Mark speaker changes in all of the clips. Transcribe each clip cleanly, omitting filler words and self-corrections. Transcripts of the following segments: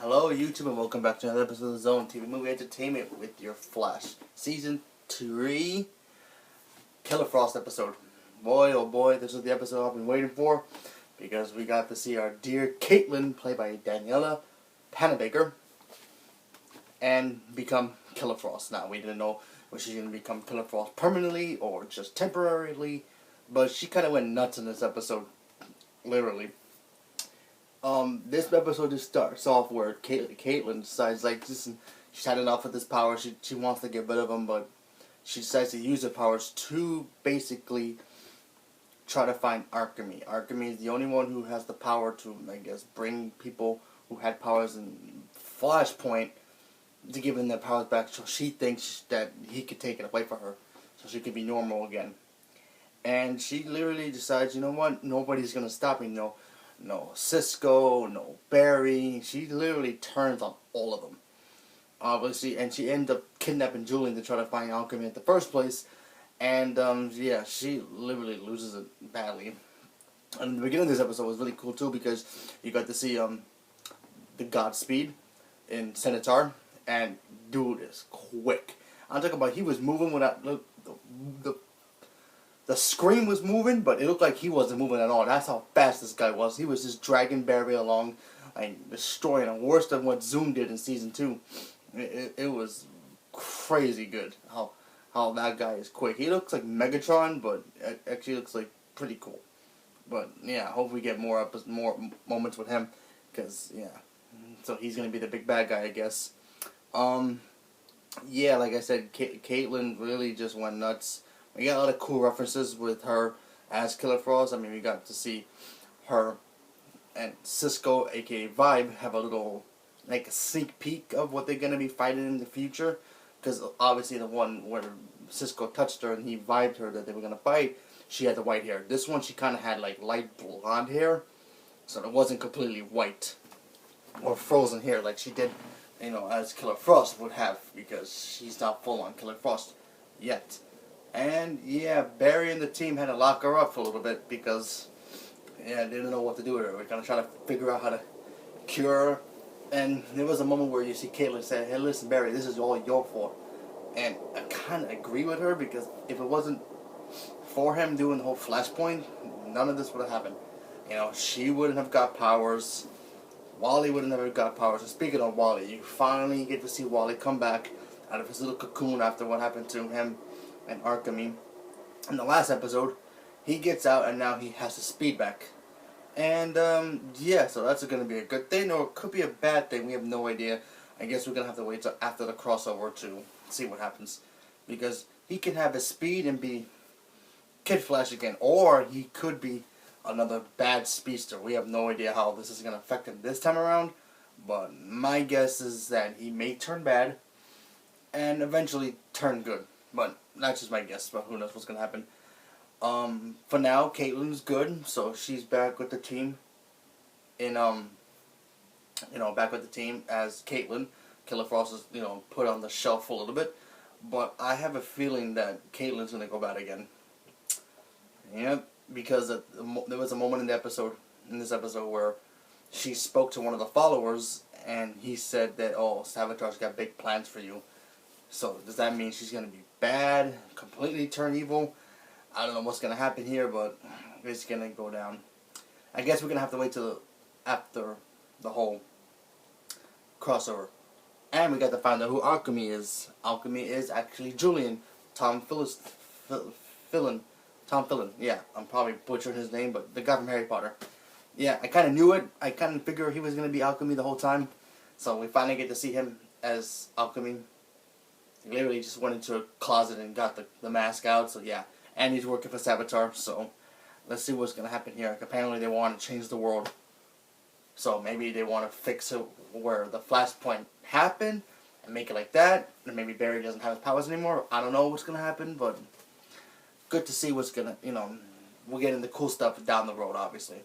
Speaker 1: Hello YouTube and welcome back to another episode of Zone TV Movie Entertainment with your Flash. Season 3 Killer Frost episode. Boy oh boy, this is the episode I've been waiting for because we got to see our dear Caitlin, played by Daniela Panabaker, and become Killer Frost. Now, we didn't know if she's going to become Killer Frost permanently or just temporarily, but she kind of went nuts in this episode, literally. This episode just starts off where Caitlin decides, like, she's had enough of this power. She wants to get rid of him, but she decides to use her powers to basically try to find Archemy. Archemy is the only one who has the power to, I guess, bring people who had powers in Flashpoint to give them their powers back. So she thinks that he could take it away from her, so she could be normal again. And she literally decides, you know what? Nobody's gonna stop me. No Cisco, no Barry. She literally turns on all of them, obviously, and she ends up kidnapping Julian to try to find Alchemy in the first place. And yeah, she literally loses it badly. And the beginning of this episode was really cool too because you got to see the Godspeed in Senator, and dude is quick. I'm talking about, he was moving without the screen was moving, but it looked like he wasn't moving at all. That's how fast this guy was. He was just dragging Barry along and destroying him, worse than what Zoom did in Season 2. It was crazy good how that guy is quick. He looks like Megatron, but it actually looks like pretty cool. But yeah, hope we get more moments with him, because yeah, so he's gonna be the big bad guy, I guess. Yeah, like I said, Caitlin really just went nuts. We got a lot of cool references with her as Killer Frost. I mean, we got to see her and Cisco, aka Vibe, have a little, like, a sneak peek of what they're gonna be fighting in the future. Because obviously the one where Cisco touched her and he vibed her that they were gonna fight, she had the white hair. This one, she kind of had like light blonde hair, so it wasn't completely white or frozen hair like she did, you know, as Killer Frost would have, because she's not full on Killer Frost yet. And yeah, Barry and the team had to lock her up for a little bit because, yeah, they didn't know what to do with her. We're gonna try to figure out how to cure her. And there was a moment where you see Caitlin say, "Hey, listen, Barry, this is all your fault." And I kind of agree with her, because if it wasn't for him doing the whole Flashpoint, none of this would have happened. You know, she wouldn't have got powers. Wally wouldn't have got powers. And speaking of Wally, you finally get to see Wally come back out of his little cocoon after what happened to him and Archemy. In the last episode, he gets out and now he has his speed back. And yeah, so that's going to be a good thing, or it could be a bad thing. We have no idea. I guess we're going to have to wait till after the crossover to see what happens, because he can have his speed and be Kid Flash again, or he could be another bad speedster. We have no idea how this is going to affect him this time around, but my guess is that he may turn bad and eventually turn good. But that's just my guess, but who knows what's going to happen. For now, Caitlin's good, so she's back with the team in, back with the team as Caitlin. Killer Frost is, put on the shelf for a little bit, but I have a feeling that Caitlin's going to go bad again. Yeah, because there was a moment in this episode where she spoke to one of the followers, and he said that, "Oh, Savitar's got big plans for you." So does that mean she's going to be bad, completely turn evil? I don't know what's going to happen here, but it's going to go down. I guess we're going to have to wait till after the whole crossover. And we got to find out who Alchemy is. Alchemy is actually Julian. Tom Fillion. Yeah, I'm probably butchering his name, but the guy from Harry Potter. Yeah, I kind of knew it. I kind of figured he was going to be Alchemy the whole time. So we finally get to see him as Alchemy. He literally just went into a closet and got the mask out, so yeah. And he's working for Savitar, so let's see what's going to happen here. Apparently they want to change the world. So maybe they want to fix it where the Flashpoint happened and make it like that. And maybe Barry doesn't have his powers anymore. I don't know what's going to happen, but good to see what's going to, we're getting the cool stuff down the road, obviously.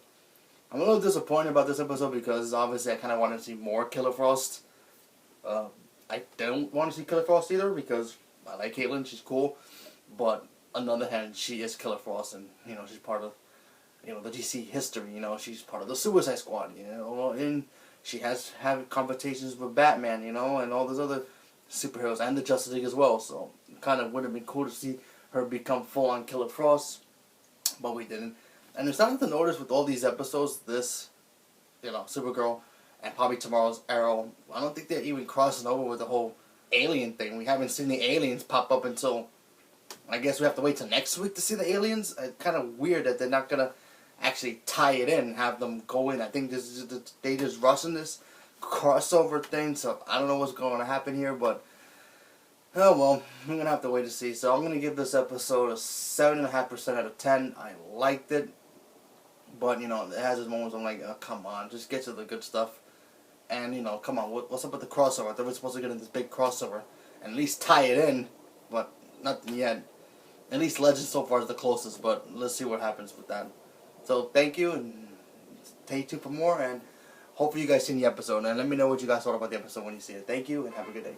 Speaker 1: I'm a little disappointed about this episode because obviously I kind of wanted to see more Killer Frost. I don't want to see Killer Frost either because I like Caitlin, she's cool. But on the other hand, she is Killer Frost, and she's part of the DC history. She's part of the Suicide Squad. And she has had competitions with Batman, you know, and all those other superheroes, and the Justice League as well. So it kind of would have been cool to see her become full-on Killer Frost, but we didn't. And there's something to notice with all these episodes, this, you know, Supergirl, and probably tomorrow's Arrow. I don't think they're even crossing over with the whole alien thing. We haven't seen the aliens pop up until, I guess we have to wait till next week to see the aliens. It's kind of weird that they're not going to actually tie it in and have them go in. I think they just rushing this crossover thing, so I don't know what's going to happen here, but oh well, I'm going to have to wait to see. So I'm going to give this episode a 7.5% out of 10. I liked it, but, you know, it has its moments I'm like, oh, come on, just get to the good stuff. And, you know, come on, what's up with the crossover? I thought we were supposed to get in this big crossover and at least tie it in, but nothing yet. At least Legends so far is the closest, but let's see what happens with that. So thank you, and stay tuned for more, and hopefully you guys seen the episode, and let me know what you guys thought about the episode when you see it. Thank you, and have a good day.